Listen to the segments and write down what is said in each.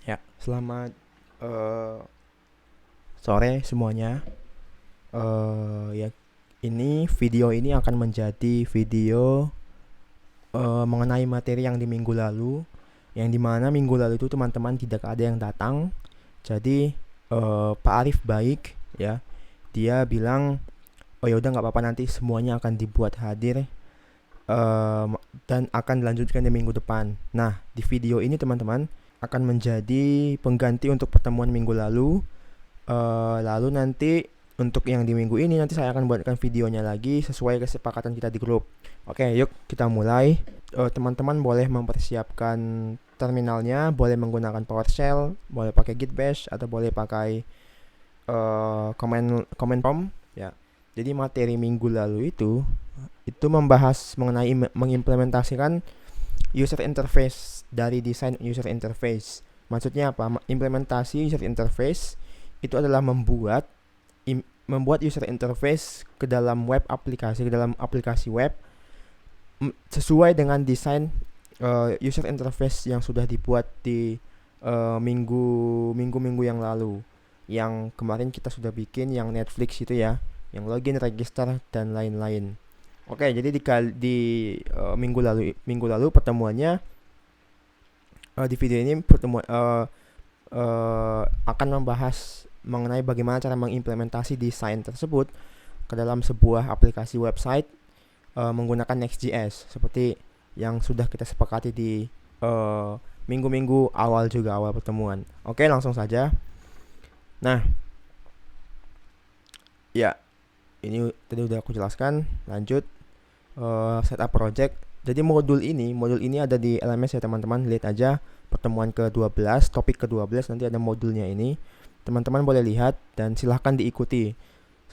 Ya, selamat sore semuanya. Ya, ini video ini akan menjadi video mengenai materi yang di minggu lalu, yang dimana minggu lalu itu teman-teman tidak ada yang datang. Jadi Pak Arif baik, ya, dia bilang, oh ya udah nggak apa-apa, nanti semuanya akan dibuat hadir dan akan dilanjutkan di minggu depan. Nah, di video ini teman-teman akan menjadi pengganti untuk pertemuan minggu lalu. Lalu nanti untuk yang di minggu ini nanti saya akan buatkan videonya lagi sesuai kesepakatan kita di grup. Oke, yuk kita mulai. Teman-teman boleh mempersiapkan terminalnya, boleh menggunakan PowerShell, boleh pakai Git Bash atau boleh pakai command prompt ya. Jadi materi minggu lalu itu membahas mengenai mengimplementasikan user interface dari desain user interface. Maksudnya apa? Implementasi user interface itu adalah membuat user interface ke dalam aplikasi web sesuai dengan desain user interface yang sudah dibuat di minggu yang lalu. Yang kemarin kita sudah bikin yang Netflix itu ya, yang login, register dan lain-lain. Oke, jadi di minggu lalu pertemuannya di video ini akan membahas mengenai bagaimana cara mengimplementasi desain tersebut ke dalam sebuah aplikasi website menggunakan Next.js seperti yang sudah kita sepakati di minggu-minggu awal pertemuan. Oke, langsung saja. Nah, ya, ini tadi udah aku jelaskan. Lanjut, setup project. Jadi modul ini ada di LMS ya teman-teman. Lihat aja pertemuan ke-12, topik ke-12, nanti ada modulnya ini. Teman-teman boleh lihat dan silahkan diikuti.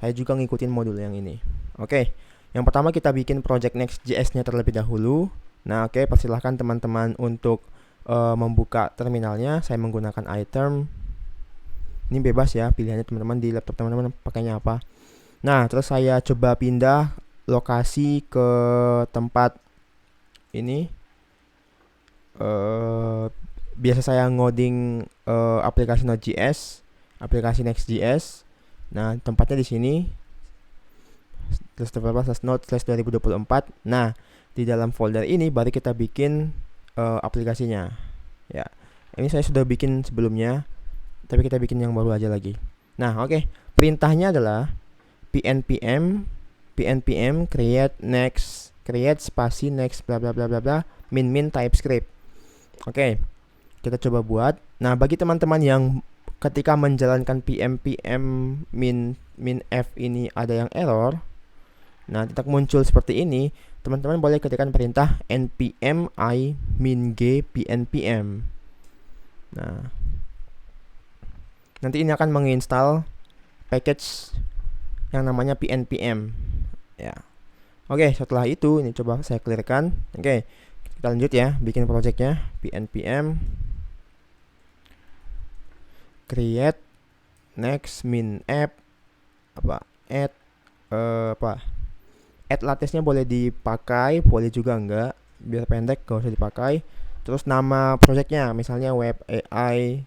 Saya juga ngikutin modul yang ini. Oke, yang pertama kita bikin project Next.js-nya terlebih dahulu. Nah, oke, persilahkan teman-teman untuk membuka terminalnya. Saya menggunakan iTerm. Ini bebas ya pilihannya teman-teman, di laptop teman-teman pakainya apa. Nah, terus saya coba pindah lokasi ke tempat ini. Biasa saya ngoding aplikasi Node.js, aplikasi Next.js. Nah, tempatnya di sini /node/2024. Nah, di dalam folder ini baru kita bikin aplikasinya. Ya, ini saya sudah bikin sebelumnya, tapi kita bikin yang baru aja lagi. Nah, oke. Perintahnya adalah pnpm create spasi next bla bla bla bla bla min TypeScript. Oke, kita coba buat. Nah, bagi teman-teman yang ketika menjalankan pnpm min f ini ada yang error, nah tidak muncul seperti ini, teman-teman boleh ketikkan perintah npm i min g pnpm. Nah, nanti ini akan menginstal package yang namanya pnpm ya. Oke, setelah itu ini coba saya clearkan. Oke, kita lanjut ya, bikin projectnya. pnpm create next min app add lattice-nya boleh dipakai, boleh juga enggak, biar pendek gak usah dipakai. Terus nama projectnya misalnya web AI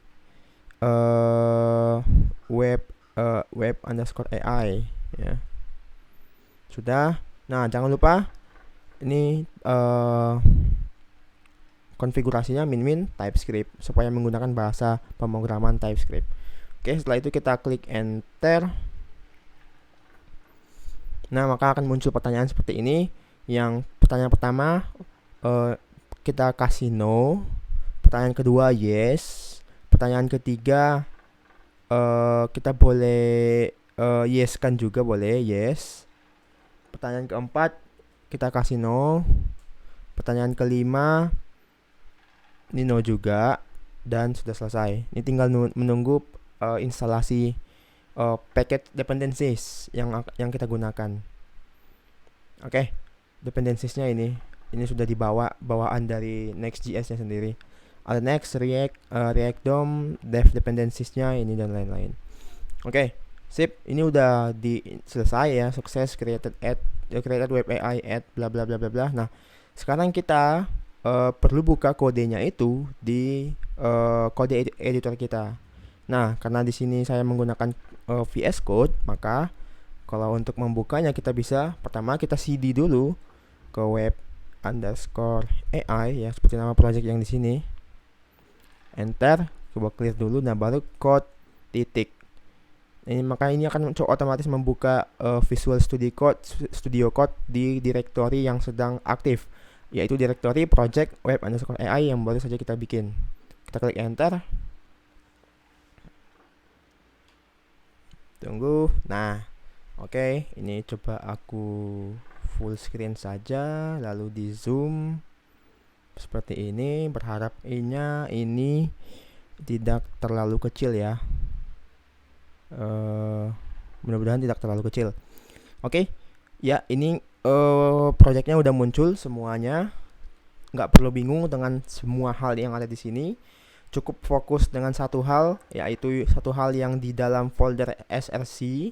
web underscore AI ya. Sudah. Nah, jangan lupa ini konfigurasinya min TypeScript supaya menggunakan bahasa pemrograman TypeScript. Oke, setelah itu kita klik enter. Nah, maka akan muncul pertanyaan seperti ini. Yang pertanyaan pertama kita kasih no. Pertanyaan kedua yes. Pertanyaan ketiga kita boleh yes kan juga boleh, yes. Pertanyaan keempat kita kasih no. Pertanyaan kelima ini no juga, dan sudah selesai. Ini tinggal menunggu instalasi package dependencies yang kita gunakan. Oke, dependencies-nya ini sudah dibawa bawaan dari Next.js-nya sendiri. Ada Next, React DOM, Dev dependencies-nya ini dan lain-lain. Oke, sip. Ini udah selesai ya, sukses created web AI add bla bla bla bla bla. Nah, sekarang kita perlu buka kodenya itu di kode editor kita. Nah, karena di sini saya menggunakan VS Code, maka kalau untuk membukanya kita bisa pertama kita cd dulu ke web underscore AI ya, seperti nama project yang di sini. Enter, coba clear dulu, nah baru code titik. Maka ini akan otomatis membuka Visual Studio Code di direktori yang sedang aktif, yaitu direktori project web underscore AI yang baru saja kita bikin. Kita klik enter. Tunggu. Nah, oke, ini coba aku full screen saja, lalu di zoom seperti ini. Berharap ini tidak terlalu kecil ya. Mudah-mudahan tidak terlalu kecil. Oke, ya ini projectnya udah muncul semuanya. Nggak perlu bingung dengan semua hal yang ada di sini. Cukup fokus dengan satu hal, yaitu satu hal yang di dalam folder src,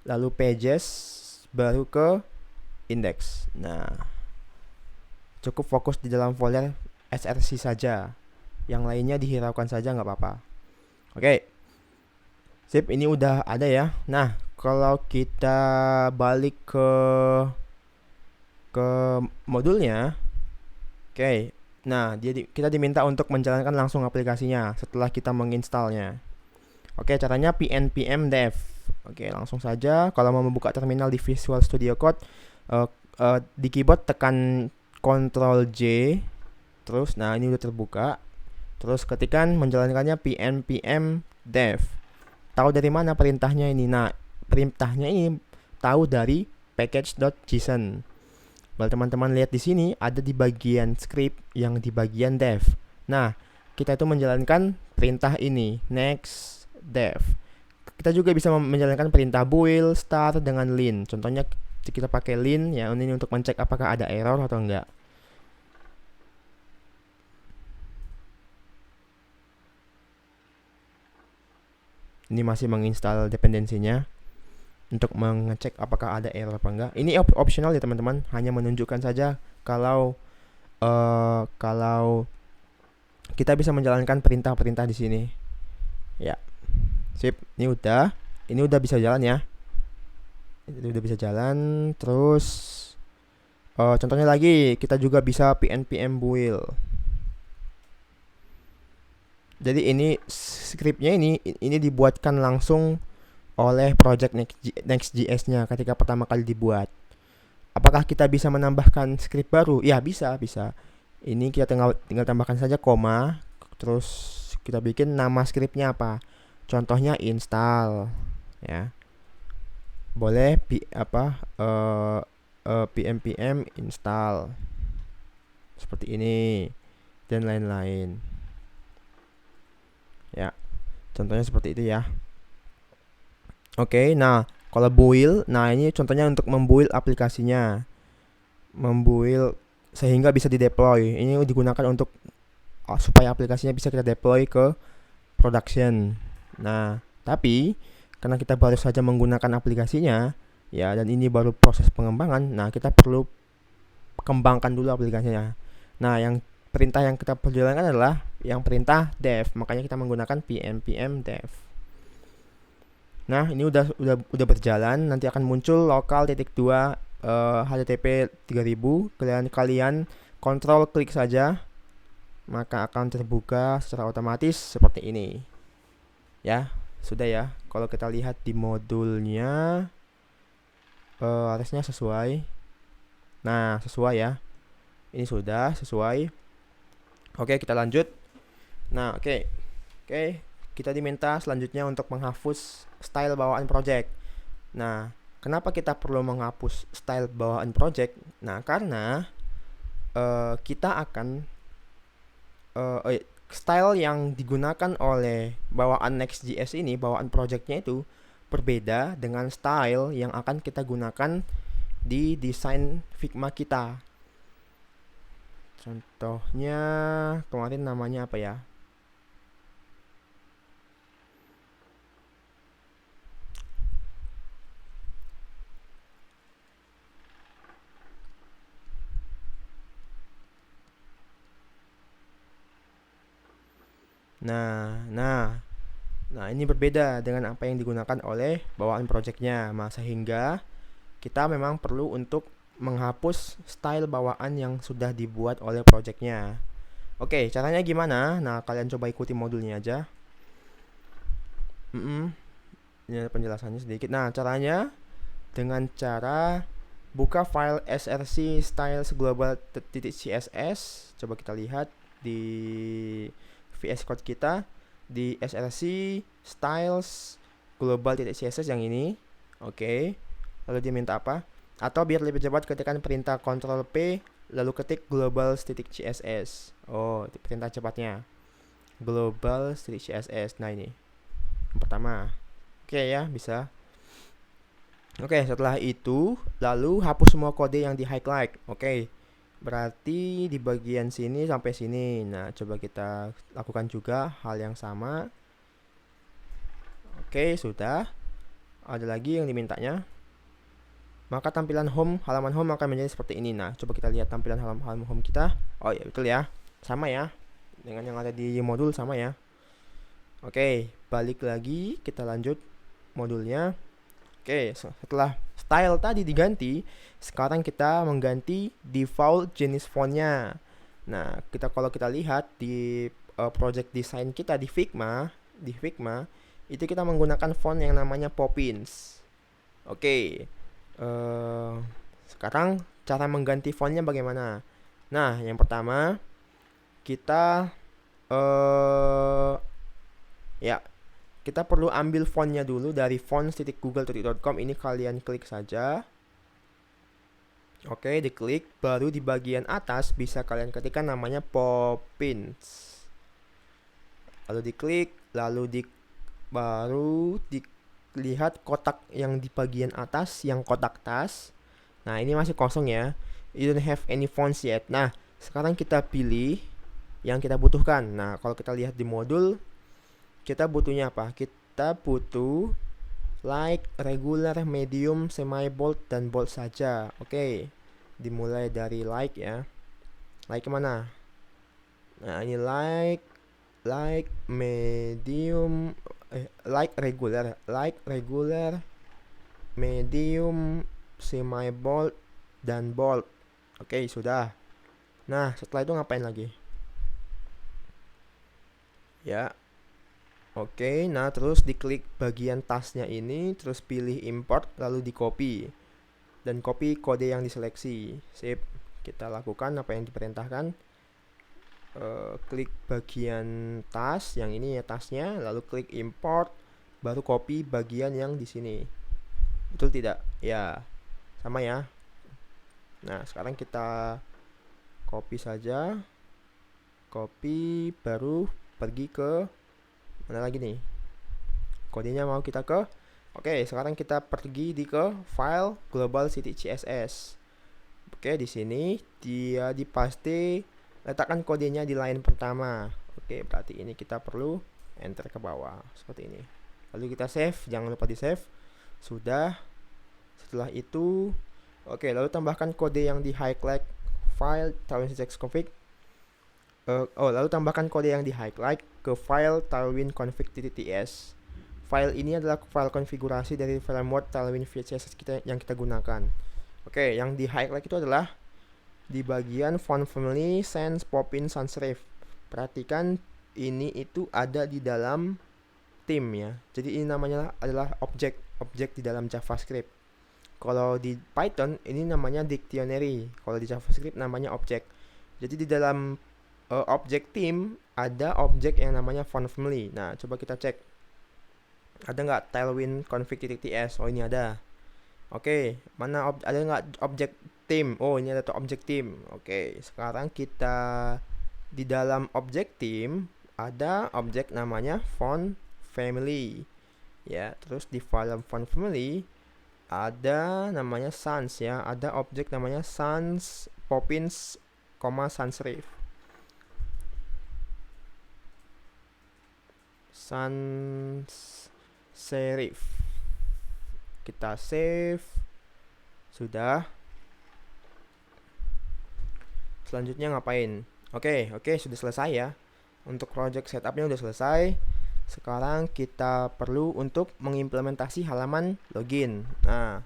lalu pages, baru ke index. Nah, cukup fokus di dalam folder src saja. Yang lainnya dihiraukan saja nggak apa-apa. Oke. Sip, ini udah ada ya. Nah, kalau kita balik ke modulnya, oke. Nah, kita diminta untuk menjalankan langsung aplikasinya setelah kita menginstalnya. Oke, caranya pnpm dev. Oke, langsung saja. Kalau mau membuka terminal di Visual Studio Code, di keyboard tekan Ctrl J. Terus, nah ini udah terbuka. Terus ketikkan menjalankannya pnpm dev. Tahu dari mana perintahnya ini? Nah, perintahnya ini tahu dari package.json. Kalau teman-teman lihat di sini ada di bagian script yang di bagian dev. Nah, kita itu menjalankan perintah ini, next dev. Kita juga bisa menjalankan perintah boil, start dengan line. Contohnya kita pakai line ya, ini untuk mencek apakah ada error atau enggak. Ini masih menginstal dependensinya untuk mengecek apakah ada error apa enggak. Ini optional ya teman-teman, hanya menunjukkan saja kalau kita bisa menjalankan perintah-perintah di sini. Ya, sip. Ini udah bisa jalan ya. Ini udah bisa jalan. Terus contohnya lagi, kita juga bisa pnpm build. Jadi ini scriptnya ini dibuatkan langsung oleh project Next.js-nya ketika pertama kali dibuat. Apakah kita bisa menambahkan script baru? Ya, bisa. Ini kita tinggal tambahkan saja koma, terus kita bikin nama scriptnya apa. Contohnya install, ya. Boleh pnpm install seperti ini dan lain-lain. Ya, contohnya seperti itu ya. Oke, nah kalau build, nah ini contohnya untuk membuild aplikasinya, membuild sehingga bisa dideploy. Ini digunakan untuk supaya aplikasinya bisa kita deploy ke production. Nah, tapi karena kita baru saja menggunakan aplikasinya, ya, dan ini baru proses pengembangan, nah kita perlu kembangkan dulu aplikasinya. Nah, yang perintah yang kita perjalankan adalah yang perintah dev, makanya kita menggunakan pnpm dev. Nah, ini udah berjalan. Nanti akan muncul lokal.2 http 3000. Kalian kontrol klik saja, maka akan terbuka secara otomatis seperti ini. Ya, sudah ya. Kalau kita lihat di modulnya, harusnya sesuai. Nah, sesuai ya. Ini sudah sesuai. Oke, kita lanjut. Nah, oke. Kita diminta selanjutnya untuk menghapus style bawaan project. Nah, kenapa kita perlu menghapus style bawaan project? Nah, karena kita akan style yang digunakan oleh bawaan Next.js ini, bawaan projectnya itu berbeda dengan style yang akan kita gunakan di desain Figma kita. Contohnya kemarin namanya apa ya? Nah, ini berbeda dengan apa yang digunakan oleh bawaan projectnya. Nah, sehingga kita memang perlu untuk menghapus style bawaan yang sudah dibuat oleh projectnya. Oke, caranya gimana? Nah, kalian coba ikuti modulnya aja. Ini ada penjelasannya sedikit. Nah, caranya dengan cara buka file src styles global.css. Coba kita lihat di VS Code kita di src styles global.css yang ini. Oke. Lalu dia minta apa? Atau biar lebih cepat ketikkan perintah Ctrl P lalu ketik global.css. Oh, perintah cepatnya. Global.css. Nah, ini yang pertama. Oke ya, bisa. Oke, setelah itu lalu hapus semua kode yang di highlight. Oke. Berarti di bagian sini sampai sini. Nah, coba kita lakukan juga hal yang sama. Oke, sudah. Ada lagi yang dimintanya. Maka tampilan halaman home akan menjadi seperti ini. Nah, coba kita lihat tampilan halaman home kita. Oh ya, betul ya. Sama ya. Dengan yang ada di modul sama ya. Oke, balik lagi, kita lanjut modulnya. Oke, setelah style tadi diganti, sekarang kita mengganti default jenis fontnya. Nah, kalau kita lihat di project design kita di Figma, itu kita menggunakan font yang namanya Poppins. Oke, sekarang cara mengganti fontnya bagaimana? Nah, yang pertama kita kita perlu ambil fontnya dulu dari fonts.google.com. Ini kalian klik saja. Oke, diklik. Baru di bagian atas bisa kalian ketikkan namanya Poppins. Lalu diklik, baru dilihat kotak yang di bagian atas, yang kotak tas. Nah, ini masih kosong ya. You don't have any fonts yet. Nah, sekarang kita pilih yang kita butuhkan. Nah, kalau kita lihat di modul, kita butuhnya apa? Kita butuh light, regular, medium, semi bold, dan bold saja. Oke, dimulai dari light ya. Light kemana? Nah, ini light, medium, light, regular, medium, semi bold, dan bold. Oke, sudah. Nah, setelah itu ngapain lagi? Ya. Oke, nah terus diklik bagian tasnya ini, terus pilih import, lalu di copy. Dan copy kode yang diseleksi. Sip, kita lakukan apa yang diperintahkan. Klik bagian tas, yang ini ya tasnya, lalu klik import, baru copy bagian yang di sini. Betul tidak? Ya, sama ya. Nah, sekarang kita copy saja. Copy, baru pergi ke mana lagi nih? Kodenya mau kita ke. Oke, sekarang kita pergi ke file global city CSS. Oke, di sini dia dipaste, letakkan kodenya di line pertama. Oke, berarti ini kita perlu enter ke bawah seperti ini. Lalu kita save, jangan lupa di save. Sudah. Setelah itu, oke, lalu tambahkan kode yang di highlight file tailwind.config. Lalu tambahkan kode yang di highlight ke file tailwind.config.ts. File ini adalah file konfigurasi dari framework Tailwind CSS yang kita gunakan. Oke, yang di highlight itu adalah di bagian font family, sans, poppins, sans serif. Perhatikan ini itu ada di dalam theme ya. Jadi ini namanya adalah objek di dalam JavaScript. Kalau di Python ini namanya dictionary. Kalau di JavaScript namanya objek. Jadi di dalam objek theme ada objek yang namanya font family. Nah, coba kita cek. Ada nggak tailwind config.ts? Oh, ini ada. Oke, mana ada nggak objek theme? Oh, ini ada tuh objek theme. Oke, sekarang kita di dalam objek theme ada objek namanya font family. Ya, terus di dalam font family ada namanya sans ya. Ada objek namanya sans poppins, sans serif. Sans serif. Kita save. Sudah. Selanjutnya ngapain? Oke, sudah selesai ya. Untuk project setupnya udah selesai. Sekarang kita perlu untuk mengimplementasi halaman login. Nah,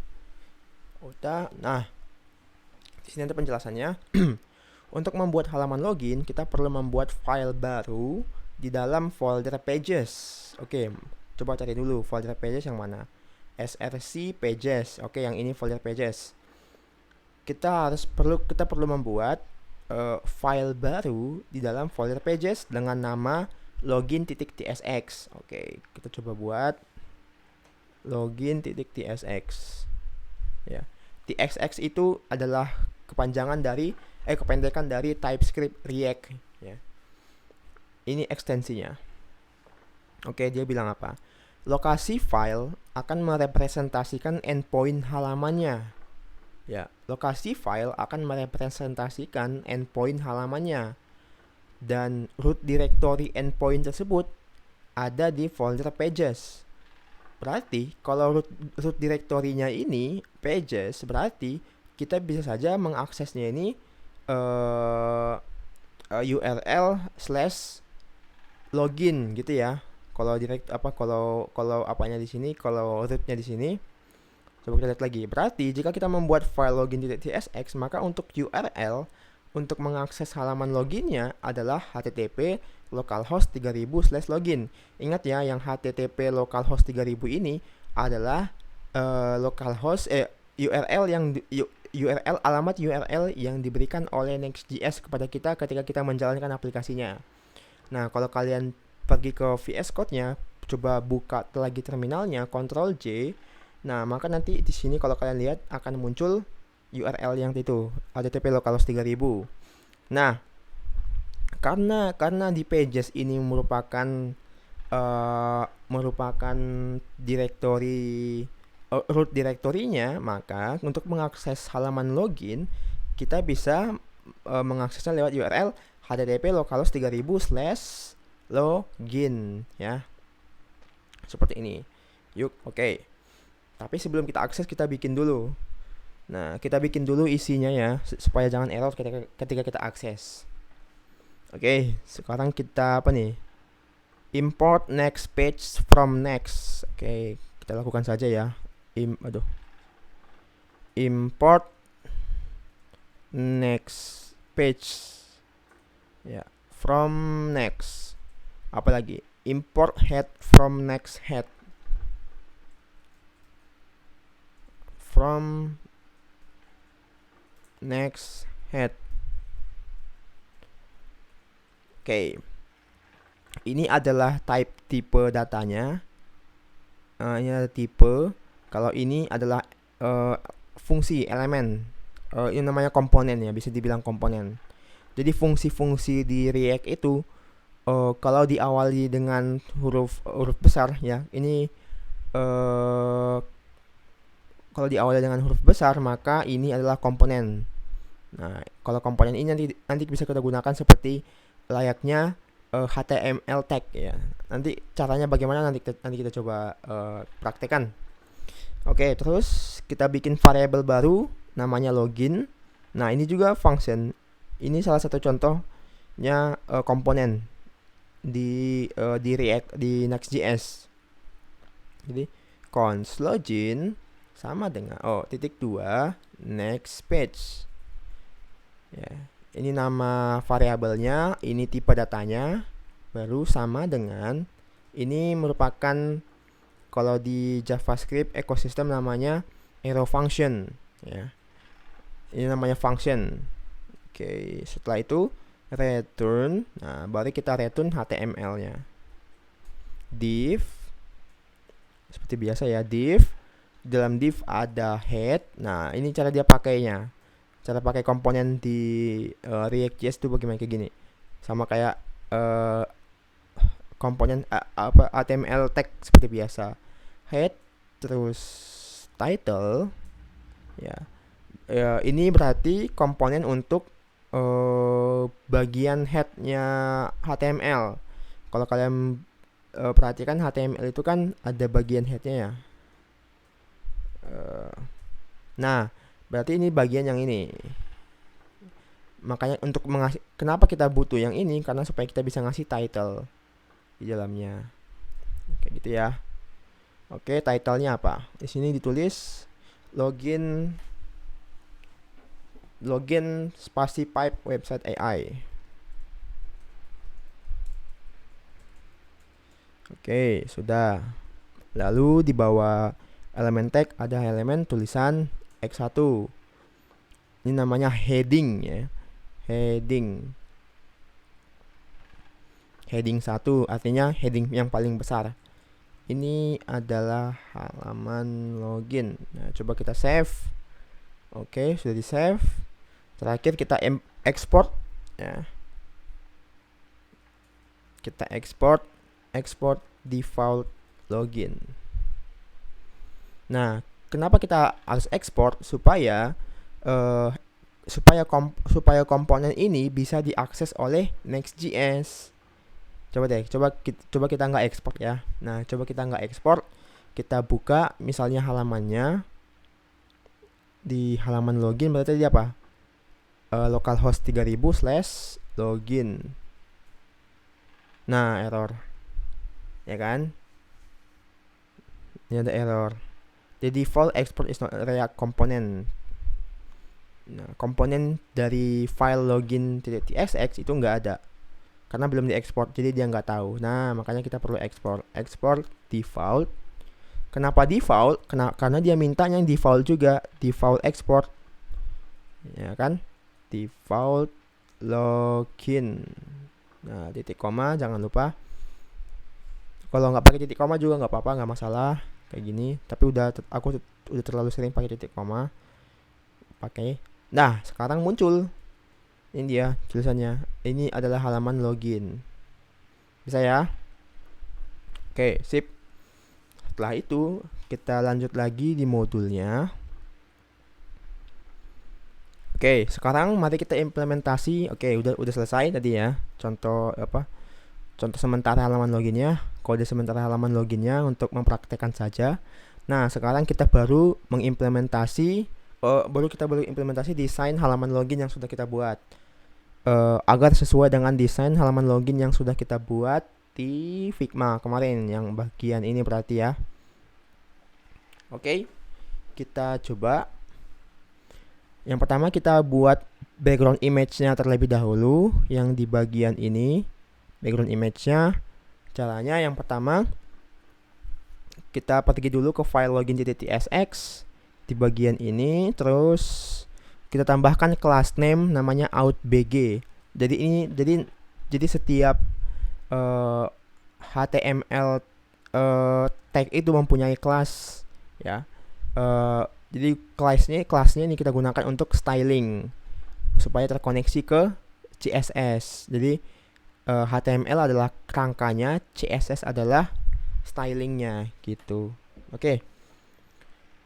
di sini ada penjelasannya. Untuk membuat halaman login, kita perlu membuat file baru di dalam folder pages. Oke, coba cari dulu folder pages yang mana. src pages. Oke, yang ini folder pages. Kita perlu membuat file baru di dalam folder pages dengan nama login.tsx. Oke, kita coba buat login.tsx. Ya. TXX itu adalah kependekan dari TypeScript React, ya. Ini ekstensinya. Oke, dia bilang apa? Lokasi file akan merepresentasikan endpoint halamannya. Ya, lokasi file akan merepresentasikan endpoint halamannya. Dan root directory endpoint tersebut ada di folder pages. Berarti kalau root directory-nya ini pages, berarti kita bisa saja mengaksesnya ini URL/login gitu ya. Kalau apanya di sini, kalau rootnya di sini. Coba kita lihat lagi. Berarti jika kita membuat file login.tsx, maka untuk URL untuk mengakses halaman loginnya adalah http localhost 3000/login. Ingat ya, yang http localhost 3000 ini adalah alamat URL yang diberikan oleh Next.js kepada kita ketika kita menjalankan aplikasinya. Nah, kalau kalian pergi ke VS Code-nya, coba buka lagi terminalnya, Ctrl J. Nah, maka nanti di sini kalau kalian lihat akan muncul URL yang itu, http localhost 3000. Nah, karena di pages ini merupakan root directory-nya, maka untuk mengakses halaman login kita bisa mengaksesnya lewat URL http localhost 3000/login, ya. Seperti ini. Yuk, oke. Tapi sebelum kita akses, kita bikin dulu. Nah, kita bikin dulu isinya ya, supaya jangan error ketika kita akses. Oke, sekarang kita import next page from next. Oke, kita lakukan saja ya. Import next page, ya, from next. Apalagi import head from next head. From next head. Oke. Ini adalah tipe datanya. Ini ada tipe. Kalau ini adalah fungsi elemen. Ini namanya komponen ya, bisa dibilang komponen. Jadi fungsi-fungsi di React itu kalau diawali dengan huruf besar ya, ini kalau diawali dengan huruf besar, maka ini adalah komponen. Nah, kalau komponen ini nanti bisa kita gunakan seperti layaknya HTML tag ya. Nanti caranya bagaimana nanti kita coba praktekkan. Oke, terus kita bikin variabel baru namanya login. Nah, ini juga function. Ini salah satu contohnya komponen di React di Next.js. Jadi const login sama dengan .2 next page. Ya, ini nama variabelnya, ini tipe datanya, baru sama dengan ini merupakan kalau di JavaScript ekosistem namanya arrow function ya. Ini namanya function. Oke, setelah itu return. Nah, baru kita return HTML-nya. Div seperti biasa ya, div. Dalam div ada head. Nah, ini cara dia pakainya. Cara pakai komponen di React.js itu bagaimana, kayak gini. Sama kayak komponen HTML tag seperti biasa. Head terus title ya. Ini berarti komponen untuk bagian headnya HTML. Kalau kalian perhatikan HTML itu kan ada bagian headnya ya. Nah, berarti ini bagian yang ini. Makanya untuk kenapa kita butuh yang ini, karena supaya kita bisa ngasih title di dalamnya. Kayak gitu ya. Oke, title-nya apa? Di sini ditulis login spasi pipe website AI. Oke, sudah. Lalu di bawah elemen tag ada elemen tulisan X1. Ini namanya heading ya. Heading 1 artinya heading yang paling besar. Ini adalah halaman login. Nah, coba kita save. Oke, sudah di save. Terakhir kita export ya. Kita export default login. Nah, kenapa kita harus export? Supaya komponen ini bisa diakses oleh Next.js. Coba kita nggak ekspor ya. Nah, coba kita nggak ekspor, kita buka misalnya halamannya. Di halaman login berarti tadi apa? Localhost 3000/login. Nah, error. Ya kan? Ini ada error. The default export is not React component. Nah, komponen dari file login.tsx itu nggak ada. Karena belum diekspor, jadi dia nggak tahu. Nah, makanya kita perlu export default. Kenapa default? Karena dia minta yang default juga, default export. Ya kan? Default login. Nah, titik koma jangan lupa. Kalau nggak pakai titik koma juga nggak apa-apa, nggak masalah. Kayak gini. Tapi aku udah terlalu sering pakai titik koma. Pakai. Nah, sekarang muncul. Ini dia tulisannya. Ini adalah halaman login. Bisa ya? Oke, sip. Setelah itu, kita lanjut lagi di modulnya. Oke, sekarang mari kita implementasi. Oke, udah selesai tadi ya. Contoh sementara halaman loginnya, kode sementara halaman loginnya untuk mempraktekkan saja. Nah, sekarang kita baru mengimplementasi desain halaman login yang sudah kita buat. Agar sesuai dengan desain halaman login yang sudah kita buat di Figma kemarin, yang bagian ini berarti ya. Oke, kita coba. Yang pertama kita buat background image-nya terlebih dahulu, yang di bagian ini. Background image-nya, caranya yang pertama kita pergi dulu ke file login.tsx di bagian ini, terus kita tambahkan class name namanya outbg. Jadi setiap HTML tag itu mempunyai kelas ya. Jadi kelasnya ini kita gunakan untuk styling supaya terkoneksi ke CSS. Jadi HTML adalah kerangkanya, CSS adalah stylingnya gitu. Oke.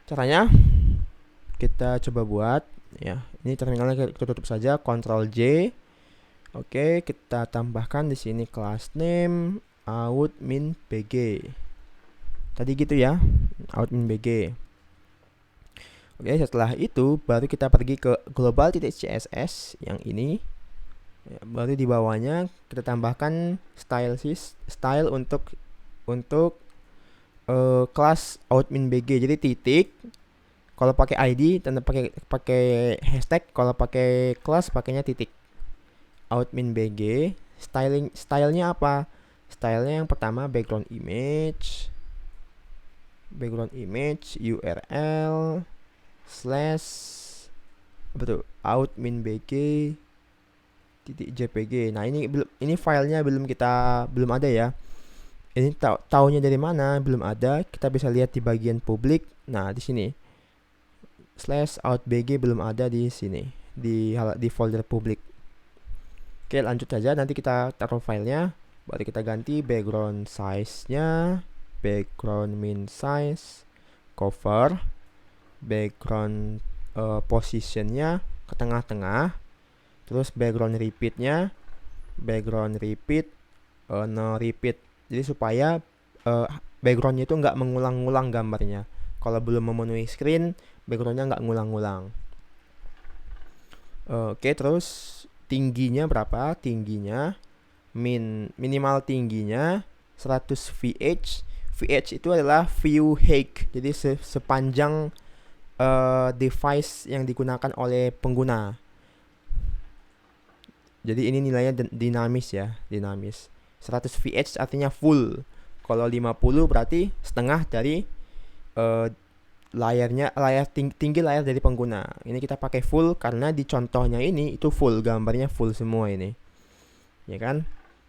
Caranya kita coba buat ya. Ini terminalnya kita tutup saja, Ctrl J. Oke, kita tambahkan di sini class name outminbg. Tadi gitu ya, outminbg. Oke, setelah itu baru kita pergi ke global.css yang ini. Ya, baru di bawahnya kita tambahkan style untuk kelas outminbg. Jadi titik. Kalau pakai ID tanda pakai hashtag, kalau pakai kelas pakainya titik. Outminbg. Stylenya apa? Stylenya yang pertama background image URL / outminbg.jpg. Nah, ini filenya belum ada ya. Ini taunya dari mana? Belum ada. Kita bisa lihat di bagian publik. Nah, di sini /outbg belum ada di sini di folder publik. Oke, lanjut saja. Nanti kita taruh filenya, baru kita ganti background size-nya, background min size, cover, background position-nya ke tengah-tengah, terus background repeat-nya, no repeat. Jadi supaya background-nya itu nggak mengulang-ulang gambarnya. Kalau belum memenuhi screen, background-nya nggak ngulang-ngulang. Oke, terus tingginya berapa? Tingginya minimal tingginya 100 VH. VH itu adalah view height. Jadi sepanjang device yang digunakan oleh pengguna. Jadi ini nilainya dinamis ya, dinamis. 100 VH artinya full. Kalau 50 berarti setengah dari layar tinggi layar dari pengguna. Ini kita pakai full karena di contohnya ini itu full, gambarnya full semua ini. Ya kan?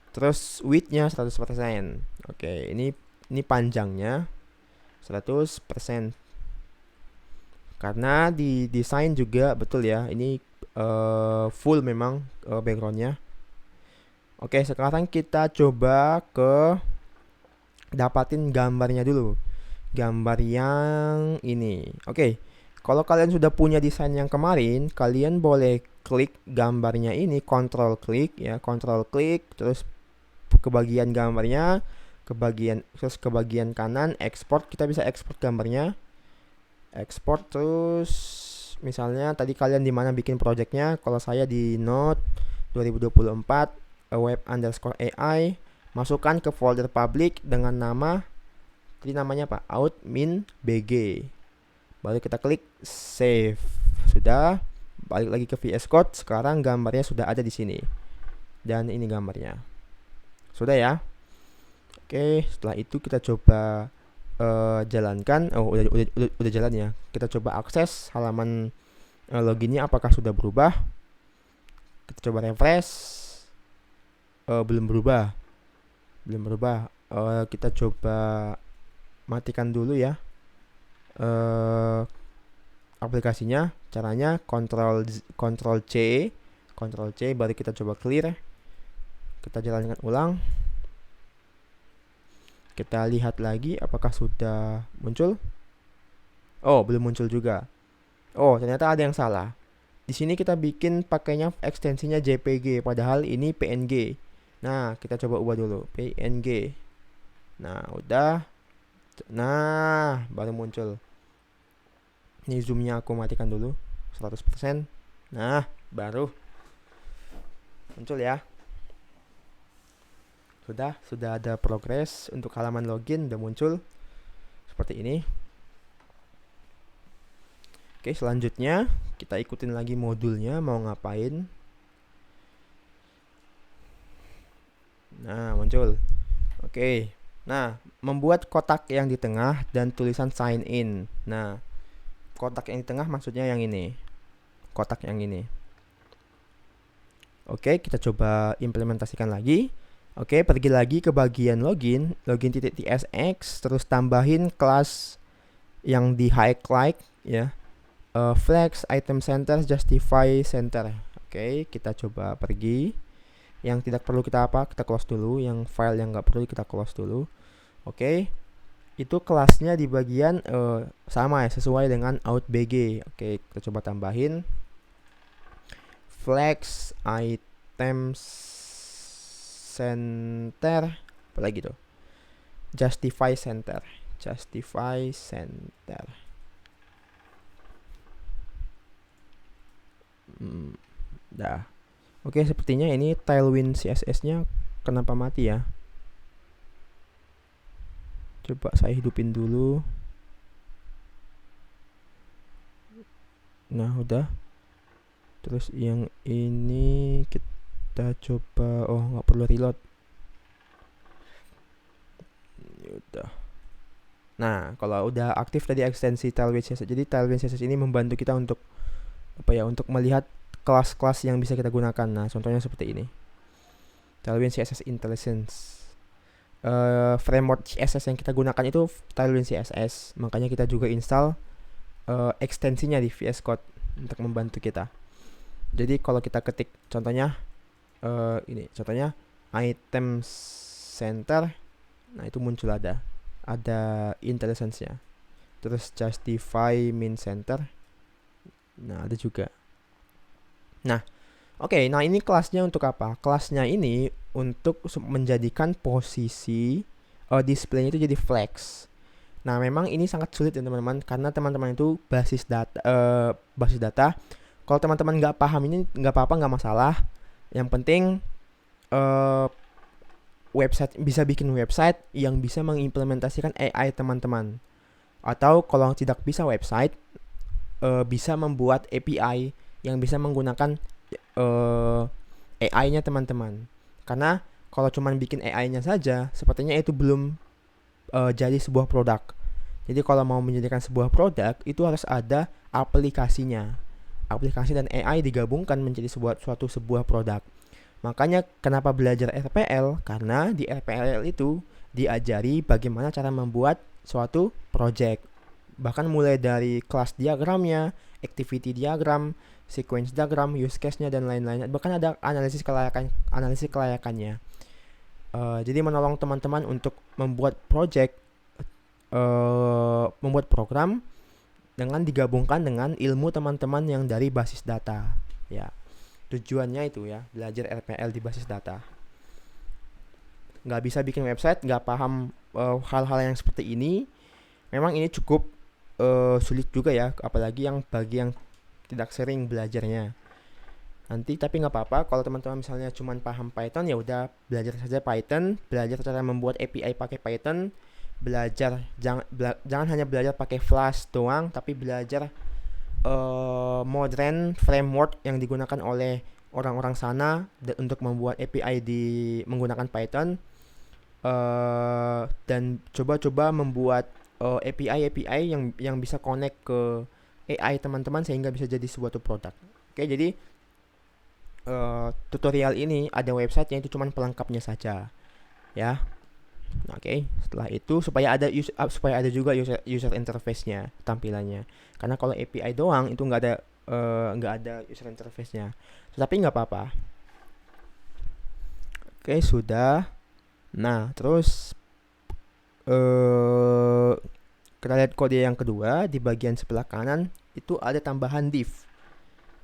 Terus width-nya 100%. Oke, ini panjangnya 100%. Karena di desain juga betul ya, ini full memang backgroundnya. Oke, sekarang kita coba ke dapatin gambarnya dulu. Gambar yang ini. Oke, kalau kalian sudah punya desain yang kemarin, kalian boleh klik gambarnya ini, kontrol klik ya, kontrol klik, terus ke bagian gambarnya, ke bagian kanan, export. Kita bisa export gambarnya, export. Terus misalnya tadi kalian di mana bikin projectnya, kalau saya di Node 2024 web_AI, masukkan ke folder public dengan nama, jadi namanya apa? Out_min_bg. Baru kita klik save. Sudah, balik lagi ke VS Code. Sekarang gambarnya sudah ada di sini. Dan ini gambarnya. Sudah ya. Oke, setelah itu kita coba jalankan. Oh, udah jalan ya. Kita coba akses halaman loginnya apakah sudah berubah. Kita coba refresh. Belum berubah. Kita coba matikan dulu ya aplikasinya. Caranya Ctrl C baru kita coba clear. Kita jalankan ulang. Kita lihat lagi apakah sudah muncul. Oh, belum muncul juga. Oh, ternyata ada yang salah. Di sini kita bikin pakainya ekstensinya JPG, padahal ini PNG. Nah, kita coba ubah dulu PNG. Nah, udah. Nah, baru muncul. Ini zoomnya aku matikan dulu 100%. Nah, baru muncul ya. Sudah ada progres untuk halaman login, udah muncul seperti ini. Oke, selanjutnya kita ikutin lagi modulnya mau ngapain. Nah, muncul. Oke. Nah, membuat kotak yang di tengah dan tulisan sign in. Nah, kotak yang di tengah maksudnya yang ini. Kotak yang ini. Oke, kita coba implementasikan lagi. Oke, pergi lagi ke bagian login.tsx, terus tambahin kelas yang di highlight ya. Flex, item center, justify center. Oke, kita coba pergi. Yang tidak perlu kita close dulu. Yang file yang nggak perlu kita close dulu. Oke, itu kelasnya di bagian sama ya, sesuai dengan out_bg. Oke, kita coba tambahin flex, item center, apa lagi tuh, justify center. Dah. Oke, sepertinya ini Tailwind CSS-nya kenapa mati ya? Coba saya hidupin dulu. Nah, udah. Terus yang ini kita coba, oh nggak perlu reload. Udah. Nah, kalau udah aktif tadi ekstensi Tailwind CSS, jadi Tailwind CSS ini membantu kita untuk untuk melihat kelas-kelas yang bisa kita gunakan. Nah, contohnya seperti ini. Tailwind CSS Intelligence. Framework CSS yang kita gunakan itu Tailwind CSS, makanya kita juga install ekstensinya di VS Code untuk membantu kita. Jadi kalau kita ketik contohnya ini contohnya item center, nah itu muncul ada intelligence-nya. Terus justify min center, nah ada juga. Nah, oke, nah ini kelasnya untuk apa? Kelasnya ini untuk menjadikan posisi display itu jadi flex. Nah, memang ini sangat sulit ya teman-teman, karena teman-teman itu basis data. Kalau teman-teman nggak paham ini nggak apa-apa, nggak masalah. Yang penting eh, website bisa bikin website yang bisa mengimplementasikan AI teman-teman. Atau kalau tidak bisa website, bisa membuat API yang bisa menggunakan AI-nya teman-teman. Karena kalau cuma bikin AI-nya saja, sepertinya itu belum jadi sebuah produk. Jadi kalau mau menjadikan sebuah produk, itu harus ada aplikasinya. Aplikasi dan AI digabungkan menjadi sebuah produk. Makanya kenapa belajar RPL? Karena di RPL itu diajari bagaimana cara membuat suatu project. Bahkan mulai dari kelas diagramnya, activity diagram, sequence diagram, use case-nya dan lain-lain. Bahkan ada analisis kelayakannya. Jadi menolong teman-teman untuk membuat project, membuat program dengan digabungkan dengan ilmu teman-teman yang dari basis data. Ya, tujuannya itu ya, belajar RPL di basis data. Nggak bisa bikin website, nggak paham hal-hal yang seperti ini, memang ini cukup sulit juga ya, apalagi bagi yang tidak sering belajarnya. Nanti tapi nggak apa-apa kalau teman-teman misalnya cuma paham Python, ya udah belajar saja Python, belajar cara membuat API pakai Python, jangan hanya belajar pakai Flash doang, tapi belajar modern framework yang digunakan oleh orang-orang sana untuk membuat API menggunakan Python, dan coba-coba membuat API yang bisa connect ke AI teman-teman sehingga bisa jadi sebuah produk. Oke, jadi tutorial ini ada websitenya, itu cuma pelengkapnya saja ya. Oke, setelah itu supaya ada juga user interface-nya, tampilannya. Karena kalau API doang itu nggak ada user interface-nya. Tetapi nggak apa-apa. Oke, sudah. Nah, terus kita lihat kode yang kedua di bagian sebelah kanan itu ada tambahan div.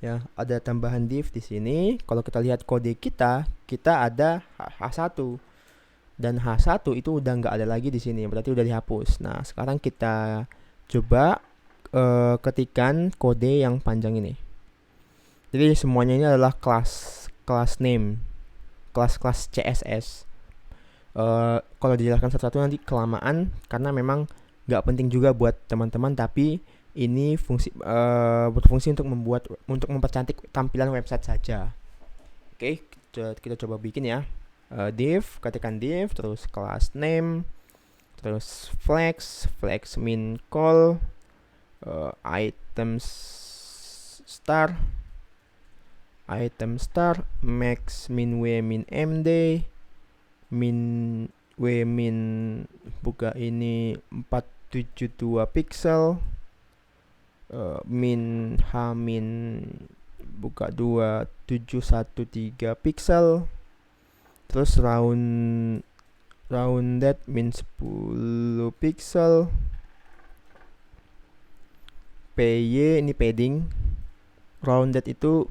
Ya, ada tambahan div di sini. Kalau kita lihat kode kita ada H1 dan H1 itu udah nggak ada lagi di sini, berarti udah dihapus. Nah, sekarang kita coba ketikan kode yang panjang ini. Jadi semuanya ini adalah kelas name, kelas CSS. Kalau dijelaskan satu-satu nanti kelamaan karena memang nggak penting juga buat teman-teman, tapi ini berfungsi untuk mempercantik tampilan website saja. Oke, kita coba bikin ya. Div, ketikkan div, terus class name, terus flex min call, items star, max min w min md, min w min buka ini 472 pixel, min h min buka 2713 pixel, terus rounded min 10 pixel, py ini padding, rounded itu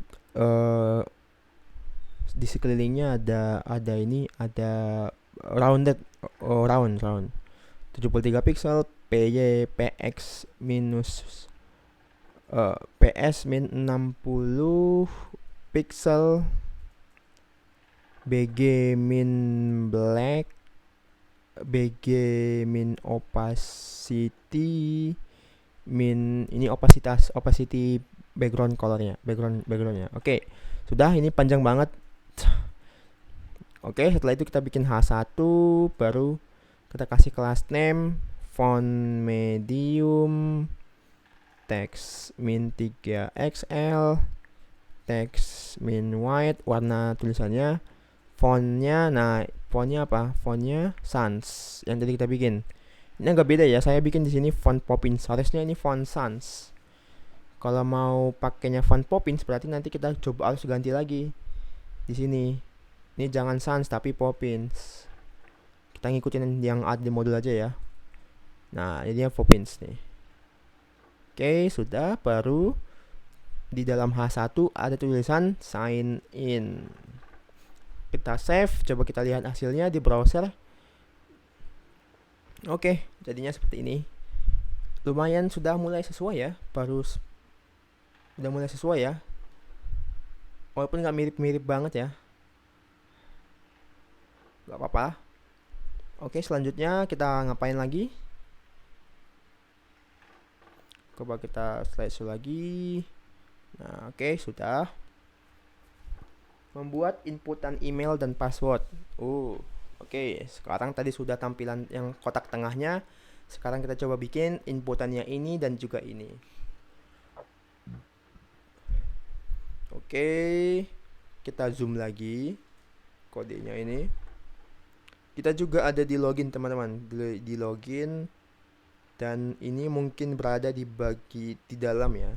di sekelilingnya ada rounded, round 73 pixel, py px minus ps min 60 pixel, bg min black, bg min opacity min ini opacity backgroundnya. Oke, sudah, ini panjang banget. Oke, setelah itu kita bikin H1, baru kita kasih kelas name, font medium, text min 3XL, text min white, warna tulisannya, fontnya apa? Fontnya sans yang tadi kita bikin. Ini agak beda ya, saya bikin di sini font Poppins, harusnya ini font sans. Kalau mau pakainya font Poppins berarti nanti kita coba harus ganti lagi di sini. Ini jangan sans tapi Poppins. Kita ngikutin yang ada di modul aja ya. Nah, ini Poppins nih. Oke, sudah. Baru di dalam H1 ada tulisan sign in. Kita save, coba kita lihat hasilnya di browser. Oke, jadinya seperti ini. Lumayan sudah mulai sesuai ya. Udah mulai sesuai ya. Walaupun nggak mirip-mirip banget ya. Gak apa-apa. Oke, selanjutnya kita ngapain lagi? Coba kita slideshow lagi. Nah, oke, sudah. Membuat inputan email dan password. Oke. Sekarang tadi sudah tampilan yang kotak tengahnya. Sekarang kita coba bikin inputannya ini dan juga ini. Oke. Kita zoom lagi kodenya ini. Kita juga ada di login, teman-teman. Di login. Dan ini mungkin berada di dalam ya.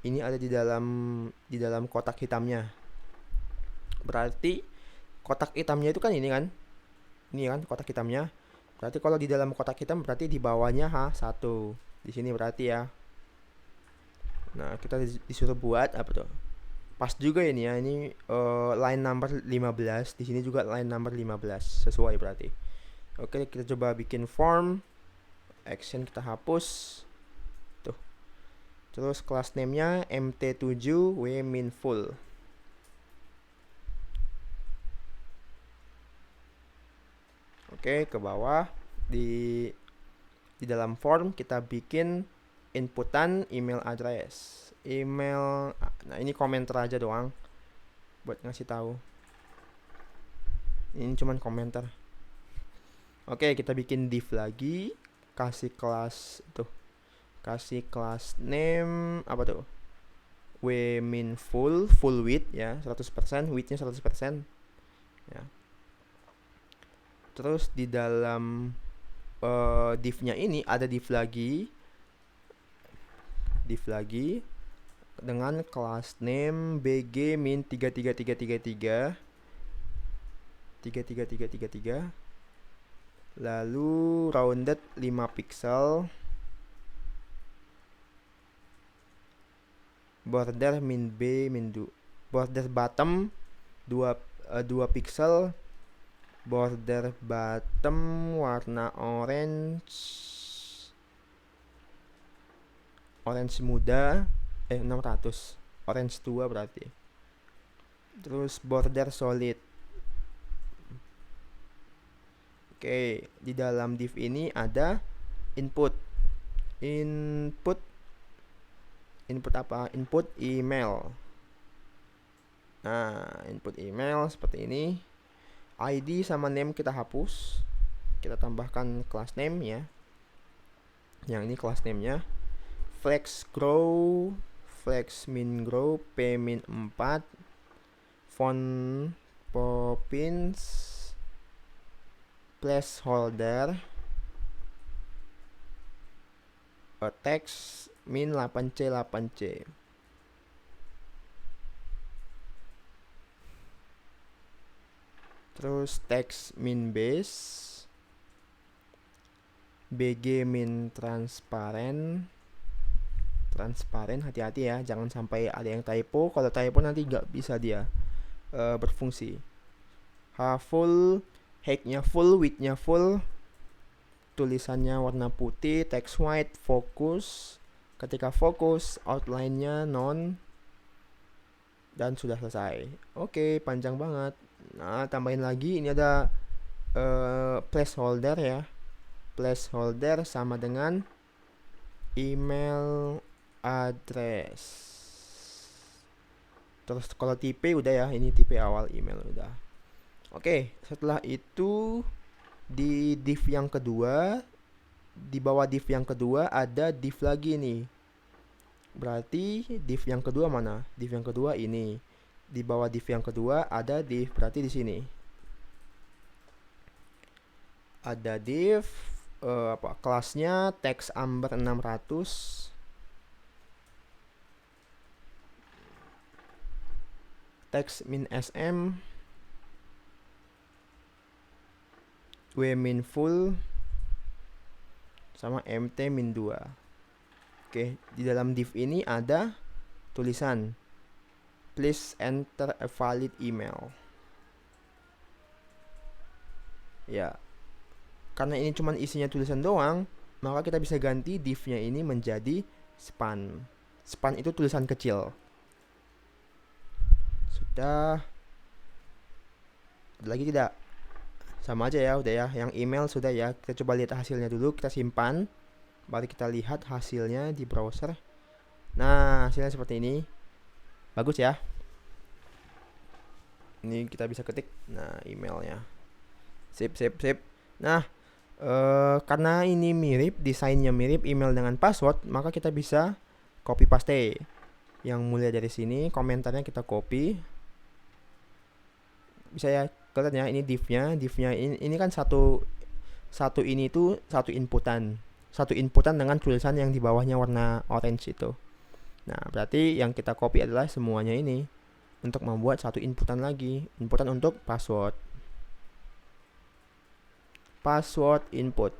Ini ada di dalam kotak hitamnya. Berarti kotak hitamnya itu kan ini kan. Ini kan kotak hitamnya. Berarti kalau di dalam kotak hitam berarti di bawahnya H1. Di sini berarti ya. Nah, kita disuruh buat apa tuh? Pas juga ini ya. Ini line number 15. Di sini juga line number 15. Sesuai berarti. Oke, kita coba bikin form. Action kita hapus. Tuh. Terus class name-nya mt7 wminful. Oke, ke bawah di dalam form kita bikin inputan email address. Nah ini komentar aja doang buat ngasih tahu. Ini cuman komentar. Oke, kita bikin div lagi. Kasih kelas name apa tuh? wminful full width ya, 100%, widthnya 100% ya. Terus di dalam div-nya ini ada div lagi dengan class name bg min 33333 lalu rounded 5 pixel, border min b min border bottom 2 pixel, border bottom warna orange muda 600, orange tua berarti. Terus border solid. Oke, di dalam div ini ada input apa? Input email. Nah, input email seperti ini. ID sama name kita hapus. Kita tambahkan class name ya. Yang ini class name-nya. Flex grow, flex min grow, p min 4, font Poppins, placeholder, text min 8c. Terus text min base, bg min transparent, hati-hati ya, jangan sampai ada yang typo. Kalau typo nanti nggak bisa dia berfungsi. Full, height-nya full, width-nya full, tulisannya warna putih, text white, fokus. Ketika fokus, outline-nya non, dan sudah selesai. Oke, panjang banget. Nah, tambahin lagi, ini ada placeholder ya. Placeholder sama dengan email address. Terus kalau tipe udah ya, ini tipe awal email udah. Oke, setelah itu di div yang kedua, di bawah div yang kedua ada div lagi nih. Berarti div yang kedua mana? Div yang kedua ini. Di bawah div yang kedua ada div, berarti di sini. Ada div kelasnya text amber 600. Text min sm, wmin full sama mt min 2. Oke, di dalam div ini ada tulisan please enter a valid email. Ya, karena ini cuma isinya tulisan doang, maka kita bisa ganti div-nya ini menjadi span. Span itu tulisan kecil. Sudah. Ada lagi tidak? Sama aja ya, udah ya. Yang email sudah ya. Kita coba lihat hasilnya dulu, kita simpan. Baru kita lihat hasilnya di browser. Nah, hasilnya seperti ini. Bagus ya. Ini kita bisa ketik. Nah, emailnya. Sip. Nah, karena ini mirip, desainnya mirip email dengan password, maka kita bisa copy paste. Yang mulai dari sini, komentarnya kita copy. Bisa ya, kelihatan ya, ini divnya ini kan satu ini itu satu inputan dengan tulisan yang di bawahnya warna orange itu. Nah, berarti yang kita copy adalah semuanya ini untuk membuat satu inputan lagi, inputan untuk password input.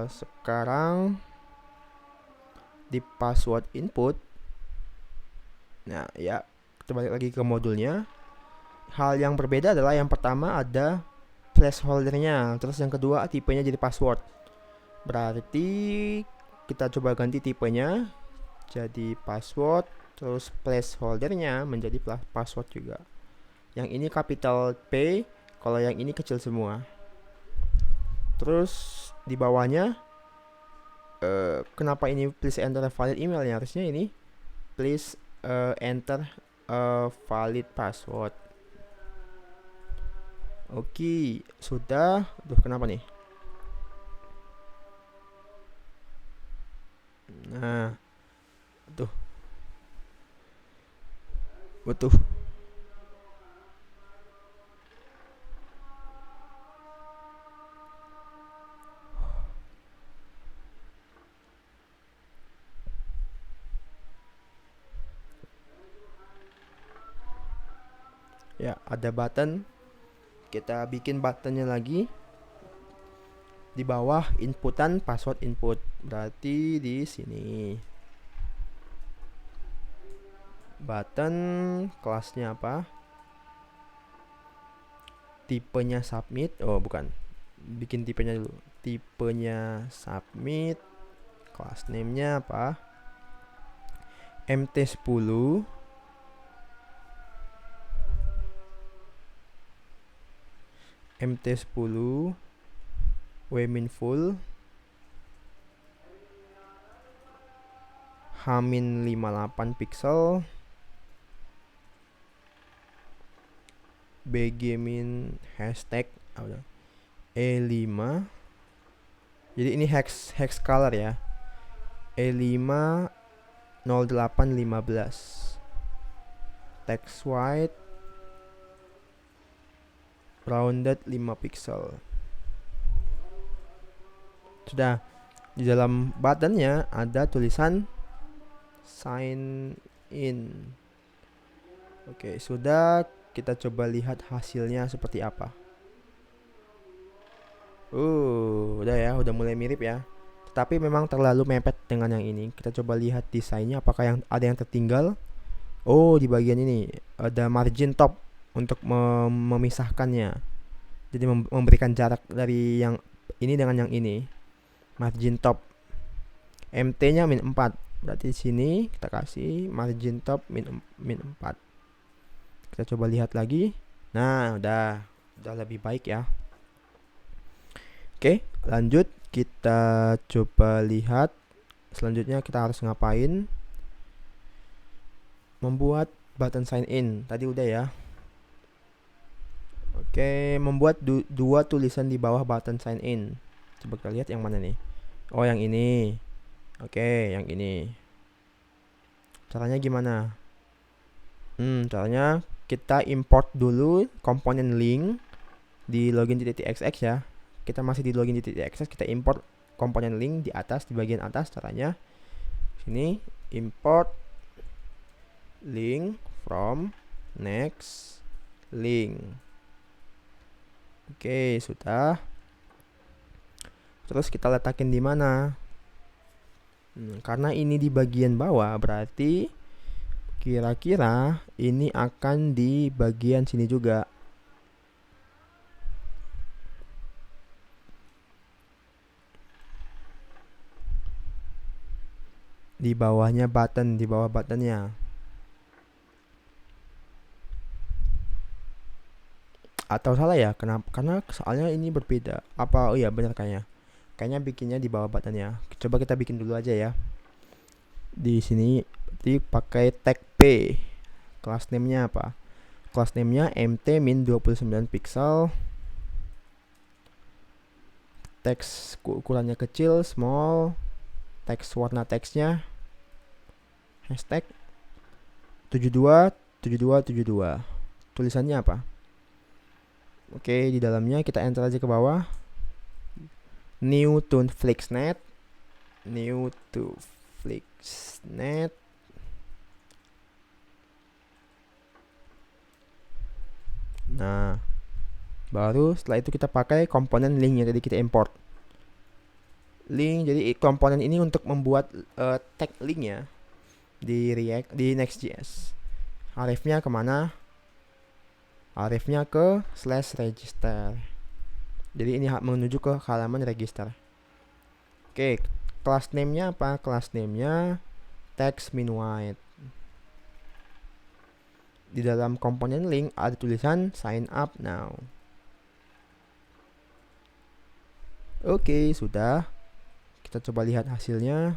Sekarang di password input, nah ya, kita balik lagi ke modulnya. Hal yang berbeda adalah yang pertama ada placeholdernya, terus yang kedua tipenya jadi password. Berarti kita coba ganti tipenya jadi password, terus placeholdernya menjadi password juga. Yang ini capital P, kalau yang ini kecil semua. Terus di bawahnya, kenapa ini please enter a valid emailnya? Harusnya ini please enter a valid password. Oke, sudah. Duh, kenapa nih? Nah, tuh, betul. Ya, ada button. Kita bikin buttonnya lagi di bawah inputan password input. Berarti di sini. Button kelasnya apa? Tipenya submit. Oh, bukan. Bikin tipenya dulu. Tipenya submit. Class name-nya apa? MT10. MT10 Wemin full Hamin 58 pixel BG min hashtag E5. Jadi ini hex color ya. E5 0815. Text white rounded 5 pixel. Sudah. Di dalam buttonnya ada tulisan sign in. Oke, sudah. Kita coba lihat hasilnya seperti apa. Udah ya, udah mulai mirip ya. Tetapi memang terlalu mepet dengan yang ini. Kita coba lihat desainnya, apakah ada yang tertinggal. Oh, di bagian ini ada margin top untuk memisahkannya. Jadi memberikan jarak dari yang ini dengan yang ini. Margin top. MT-nya min 4. Berarti di sini kita kasih margin top min 4. Kita coba lihat lagi. Nah, udah lebih baik ya. Oke, lanjut kita coba lihat selanjutnya kita harus ngapain. Membuat button sign in. Tadi udah ya. Oke, membuat dua tulisan di bawah button sign in. Coba kita lihat yang mana nih. Oh, yang ini. Oke, yang ini. Caranya gimana? Caranya kita import dulu komponen link di login.xx ya. Kita masih di login.xx, kita import komponen link di atas, di bagian atas. Caranya sini import link from next link. Oke, sudah. Terus kita letakin di mana? Karena ini di bagian bawah, berarti kira-kira ini akan di bagian sini juga. Di bawahnya button, di bawah buttonnya. Atau salah ya? Kenapa? Karena soalnya ini berbeda. Apa? Oh iya benar kayaknya. Kayaknya bikinnya di bawah buttonnya. Coba kita bikin dulu aja ya. Di sini dipakai tag P. Class name-nya apa? Class name-nya mt min 29 pixel. Teks ukurannya kecil, small. Teks warna teksnya hashtag 727272. Tulisannya apa? Oke, di dalamnya kita enter aja ke bawah. New to Flixnet. New to Flixnet. Nah, baru setelah itu kita pakai komponen link yang tadi kita import. Link, jadi komponen ini untuk membuat tag linknya di React, di Next.js. Arifnya kemana? Arifnya ke /register. Jadi ini menuju ke halaman register. Oke, class name-nya apa? Class name-nya text min white. Di dalam komponen link ada tulisan sign up now. Oke, sudah. Kita coba lihat hasilnya.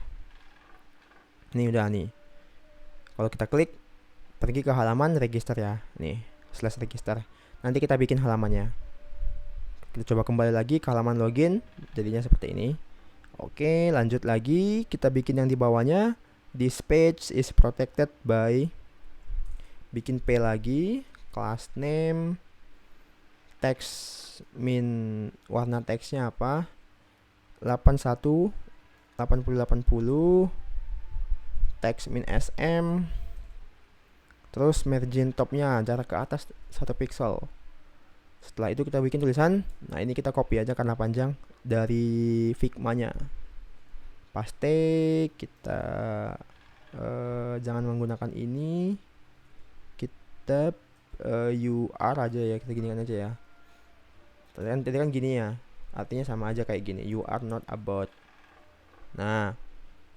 Ini udah nih. Kalau kita klik, pergi ke halaman register ya. Nih, /register. Nanti kita bikin halamannya. Kita coba kembali lagi ke halaman login. Jadinya seperti ini. Oke, lanjut lagi. Kita bikin yang di bawahnya. This page is protected by. Bikin P lagi. Class name. Text min warna teksnya apa? 81 8080. Text min SM. Terus margin topnya jarak ke atas 1 pixel. Setelah itu kita bikin tulisan. Nah, ini kita copy aja karena panjang dari Figma-nya. Paste. Kita jangan menggunakan ini. Kita UR aja ya, kita ginikan aja ya. Tadi kan gini ya. Artinya sama aja kayak gini. You are not about. Nah,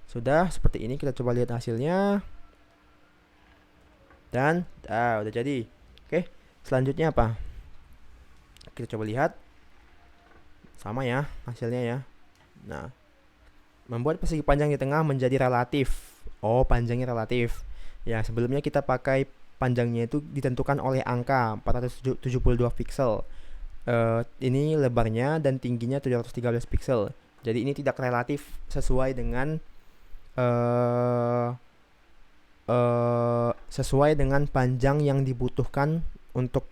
sudah seperti ini. Kita coba lihat hasilnya. Dan udah jadi. Oke, selanjutnya apa? Kita coba lihat. Sama ya hasilnya ya. Nah, membuat persegi panjang di tengah menjadi relatif. Oh, panjangnya relatif. Ya, sebelumnya kita pakai panjangnya itu ditentukan oleh angka 472 pixel. Ini lebarnya dan tingginya 713 pixel. Jadi ini tidak relatif sesuai dengan sesuai dengan panjang yang dibutuhkan untuk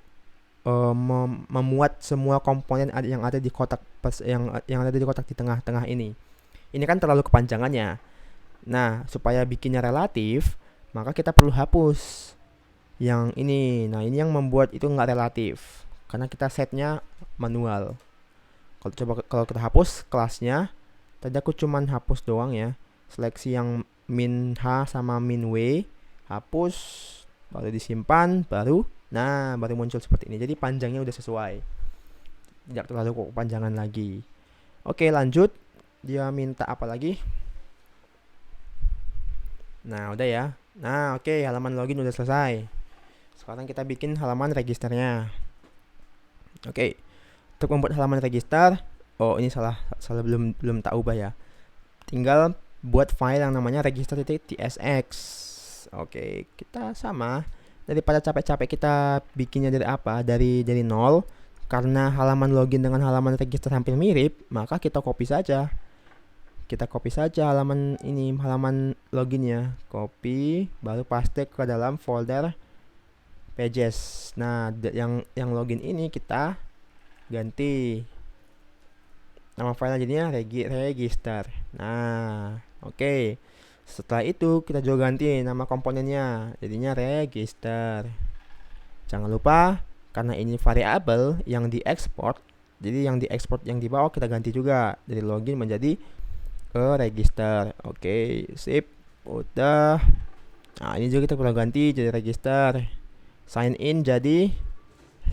memuat semua komponen yang ada di kotak yang ada di kotak di tengah-tengah ini. Ini kan terlalu kepanjangannya. Nah, supaya bikinnya relatif, maka kita perlu hapus yang ini. Nah, ini yang membuat itu nggak relatif karena kita setnya manual. Kalau kita hapus kelasnya, tadi aku cuman hapus doang ya. Seleksi yang min H sama min W, hapus, baru disimpan, baru muncul seperti ini. Jadi panjangnya udah sesuai, tidak terlalu kepanjangan lagi. Oke, lanjut. Dia minta apa lagi? Nah, udah ya. Nah, oke, halaman login udah selesai. Sekarang kita bikin halaman registernya. Oke, untuk membuat halaman register, ini salah belum tak ubah ya. Tinggal buat file yang namanya register.tsx. Oke, kita sama. Daripada capek-capek kita bikinnya dari nol, karena halaman login dengan halaman register hampir mirip, maka kita copy saja. Halaman loginnya, copy, baru paste ke dalam folder pages. Nah, yang login ini kita ganti nama file jadinya register. Nah, oke. Setelah itu kita juga ganti nama komponennya jadinya register. Jangan lupa karena ini variabel yang diekspor, jadi yang diekspor yang di bawah kita ganti juga dari login menjadi register. Oke, sip. Udah. Nah, ini juga kita perlu ganti jadi register. Sign in jadi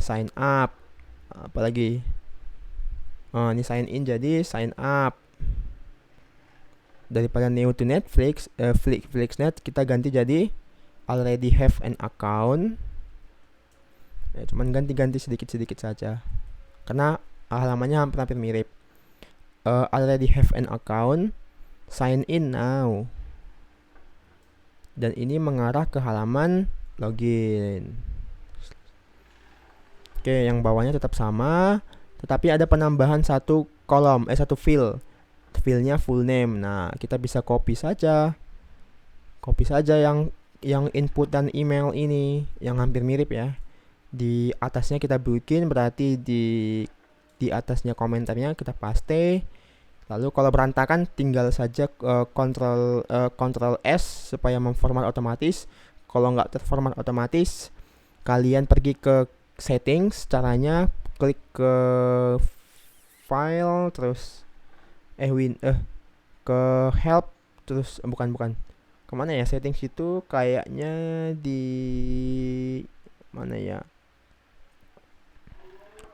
sign up. Apalagi? Ini sign in jadi sign up. Daripada new to Netflix, Flixnet kita ganti jadi already have an account. Ya, cuman ganti-ganti sedikit-sedikit saja. Karena halamannya hampir mirip. Already have an account, sign in now. Dan ini mengarah ke halaman login. Oke, yang bawahnya tetap sama, tetapi ada penambahan satu field. Fieldnya full name. Nah, kita bisa copy saja yang input dan email ini yang hampir mirip ya. Di atasnya kita bikin, berarti di atasnya komentarnya kita paste. Lalu kalau berantakan tinggal saja Ctrl S supaya memformat otomatis. Kalau nggak terformat otomatis, kalian pergi ke settings. Caranya klik ke file, terus ke help, terus bukan kemana ya, settings itu kayaknya di mana ya.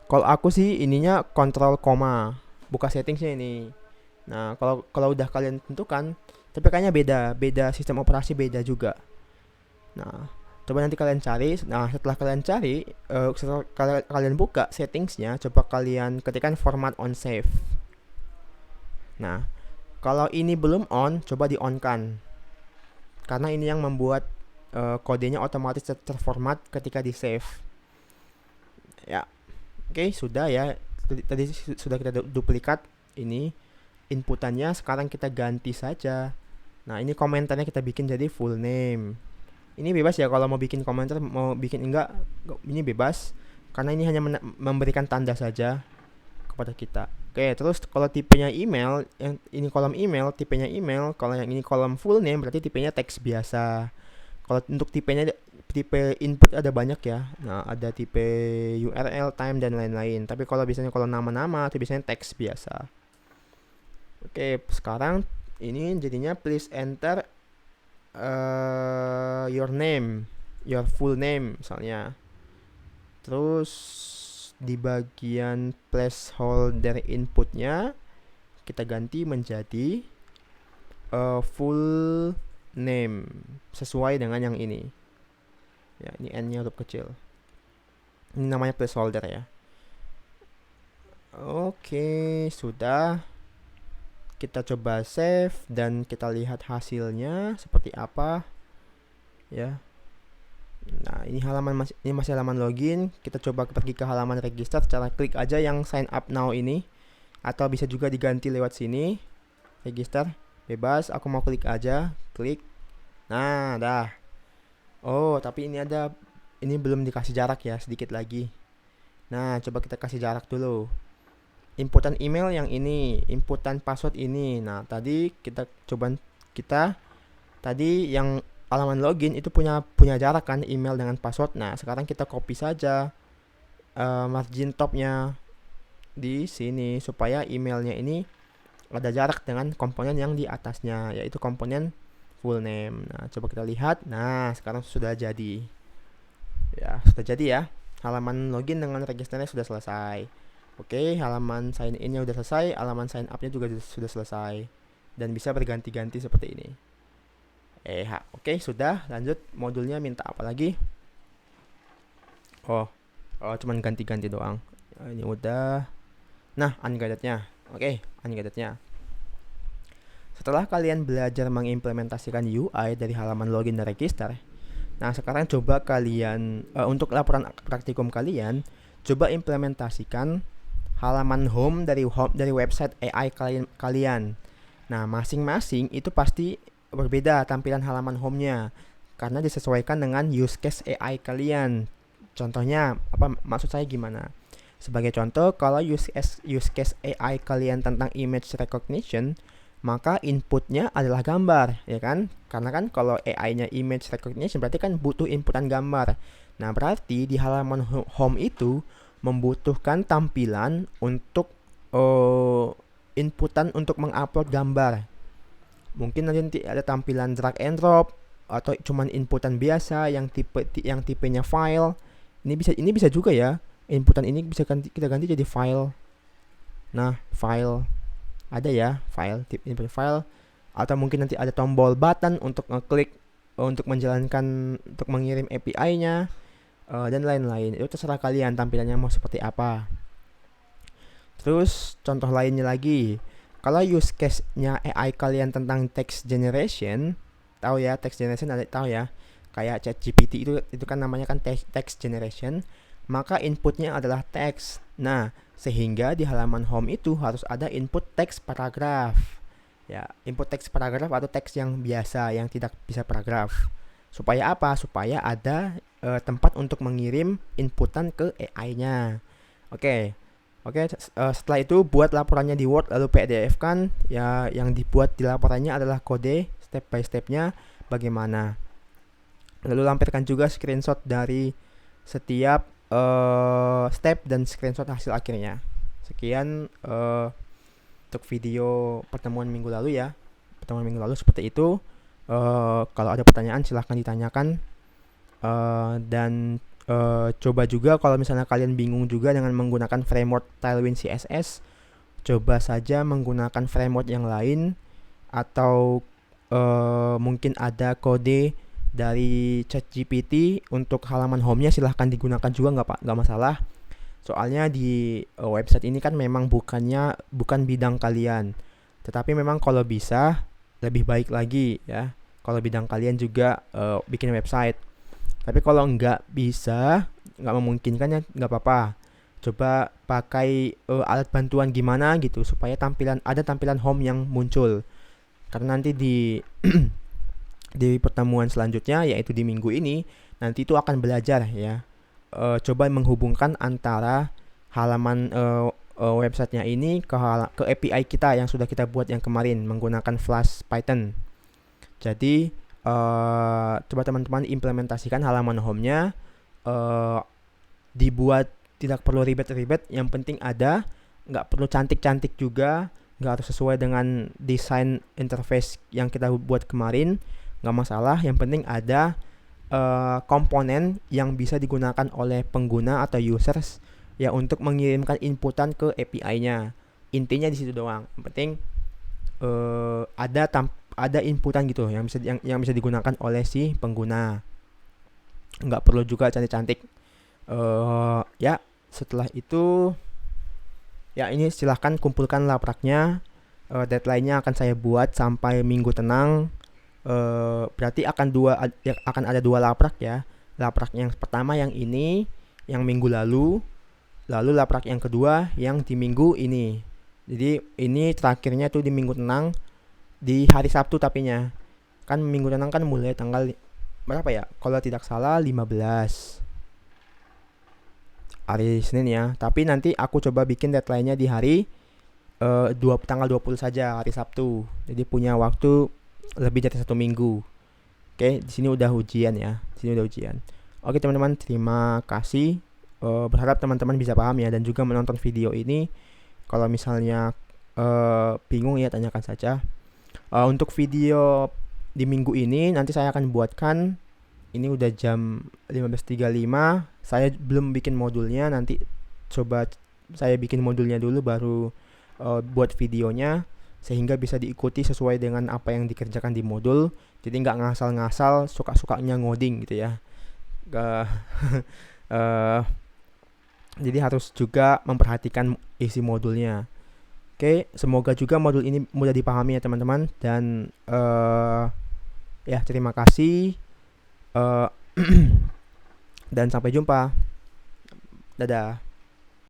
Kalau aku sih ininya Ctrl koma, buka settingsnya ini. Nah, kalau udah kalian tentukan, tapi kayaknya beda sistem operasi, beda juga. Nah, coba nanti kalian cari. Nah, setelah kalian cari, setelah kalian buka settingsnya, coba kalian ketikkan format on save. Nah, kalau ini belum on, coba di on kan, karena ini yang membuat kodenya otomatis terformat ketika di save. Ya, oke, sudah ya. Tadi sudah kita duplikat ini inputannya, sekarang kita ganti saja. Nah, ini komentarnya kita bikin jadi full name. Ini bebas ya, kalau mau bikin komentar, mau bikin enggak, ini bebas, karena ini hanya memberikan tanda saja kepada kita. Oke, terus kalau tipenya email, yang ini kolom email, tipenya email. Kalau yang ini kolom full name, berarti tipenya teks biasa. Kalau untuk tipenya, tipe input ada banyak ya. Nah, ada tipe URL, time, dan lain-lain. Tapi kalau biasanya kalau nama-nama, itu biasanya teks biasa. Oke, sekarang ini jadinya please enter your name, your full name misalnya. Terus di bagian placeholder inputnya kita ganti menjadi full name sesuai dengan yang ini. Ya, ini n-nya huruf kecil. Ini namanya placeholder ya. Oke, sudah. Kita coba save dan kita lihat hasilnya seperti apa ya. Nah, ini masih halaman login. Kita coba pergi ke halaman register. Cara klik aja yang sign up now ini, atau bisa juga diganti lewat sini. Register bebas, aku mau klik aja, klik. Nah, dah. Oh, tapi ini belum dikasih jarak ya, sedikit lagi. Nah, coba kita kasih jarak dulu. Inputan email yang ini, inputan password ini. Nah, tadi tadi yang halaman login itu punya jarak kan, email dengan password. Nah, sekarang kita copy saja margin topnya di sini supaya emailnya ini ada jarak dengan komponen yang di atasnya, yaitu komponen full name. Nah, coba kita lihat. Nah, sekarang sudah jadi. Ya, sudah jadi ya. Halaman login dengan registernya sudah selesai. Oke, halaman sign in-nya sudah selesai, halaman sign up-nya juga sudah selesai. Dan bisa berganti-ganti seperti ini. Oke, sudah. Lanjut, modulnya minta apa lagi? Oh, cuman ganti-ganti doang. Ini udah. Nah, unguided-nya. Oke, unguided-nya. Setelah kalian belajar mengimplementasikan UI dari halaman login dan register, nah sekarang coba kalian, untuk laporan praktikum kalian, coba implementasikan halaman home dari website AI kalian. Nah, masing-masing itu pasti berbeda tampilan halaman home-nya karena disesuaikan dengan use case AI kalian. Contohnya, maksud saya gimana? Sebagai contoh, kalau use case AI kalian tentang image recognition, maka inputnya adalah gambar, ya kan? Karena kan kalau AI-nya image recognition berarti kan butuh inputan gambar. Nah, berarti di halaman home itu membutuhkan tampilan untuk inputan untuk mengupload gambar. Mungkin nanti ada tampilan drag and drop atau cuman inputan biasa yang tipenya file. Ini bisa juga ya. Inputan ini bisa kita ganti jadi file. Nah, file ada ya, input file, atau mungkin nanti ada tombol button untuk ngeklik untuk menjalankan, untuk mengirim API-nya. dan lain-lain. Itu terserah kalian tampilannya mau seperti apa. Terus contoh lainnya lagi, kalau use case-nya AI kalian tentang text generation, tahu ya text generation, ada tahu ya, kayak ChatGPT itu kan namanya kan text generation, maka inputnya adalah teks. Nah, sehingga di halaman home itu harus ada input teks paragraf. Ya, input teks paragraf atau teks yang biasa yang tidak bisa paragraf. Supaya apa? Supaya ada tempat untuk mengirim inputan ke AI-nya. Oke. Oke, setelah itu buat laporannya di Word lalu PDF kan ya, yang dibuat di laporannya adalah kode step by stepnya bagaimana. Lalu lampirkan juga screenshot dari setiap step dan screenshot hasil akhirnya. Sekian untuk video pertemuan minggu lalu ya. Pertemuan minggu lalu seperti itu. Kalau ada pertanyaan silahkan ditanyakan. Dan coba juga kalau misalnya kalian bingung juga dengan menggunakan framework Tailwind CSS, coba saja menggunakan framework yang lain, atau mungkin ada kode dari ChatGPT untuk halaman home-nya, silahkan digunakan juga, nggak masalah. Soalnya di website ini kan memang bukan bidang kalian, tetapi memang kalau bisa lebih baik lagi ya kalau bidang kalian juga bikin website. Tapi kalau nggak bisa, nggak memungkinkan ya nggak apa-apa. Coba pakai alat bantuan gimana gitu supaya ada tampilan home yang muncul. Karena nanti di di pertemuan selanjutnya yaitu di minggu ini nanti itu akan belajar ya. Coba menghubungkan antara halaman websitenya ini ke API kita yang sudah kita buat yang kemarin menggunakan Flash Python. Jadi coba teman-teman implementasikan halaman home-nya, dibuat tidak perlu ribet-ribet, yang penting ada, nggak perlu cantik-cantik juga, nggak harus sesuai dengan desain interface yang kita buat kemarin, nggak masalah, yang penting ada komponen yang bisa digunakan oleh pengguna atau users ya untuk mengirimkan inputan ke API-nya. Intinya di situ doang. Yang penting ada inputan gitu yang bisa digunakan oleh si pengguna. Nggak perlu juga cantik-cantik. Ya, setelah itu ya ini silahkan kumpulkan lapraknya. Deadline-nya akan saya buat sampai minggu tenang. Berarti akan ada dua laprak ya. Laprak yang pertama yang ini, yang minggu lalu laprak yang kedua yang di minggu ini. Jadi ini terakhirnya tuh di minggu tenang di hari Sabtu tapinya. Kan minggu tenang kan mulai tanggal berapa ya? Kalau tidak salah 15 hari Senin ya. Tapi nanti aku coba bikin deadline-nya di hari tanggal 20 saja, hari Sabtu. Jadi punya waktu lebih dari 1 minggu. Oke, di sini udah ujian ya. Oke teman-teman, terima kasih. Berharap teman-teman bisa paham ya dan juga menonton video ini. Kalau misalnya bingung ya tanyakan saja. Untuk video di minggu ini nanti saya akan buatkan. Ini udah jam 15.35. Saya belum bikin modulnya. Nanti coba saya bikin modulnya dulu baru buat videonya, sehingga bisa diikuti sesuai dengan apa yang dikerjakan di modul. Jadi nggak ngasal-ngasal suka-sukanya ngoding gitu ya. Jadi harus juga memperhatikan isi modulnya. Oke, semoga juga modul ini mudah dipahami ya teman-teman. Dan ya terima kasih. Dan sampai jumpa. Dadah.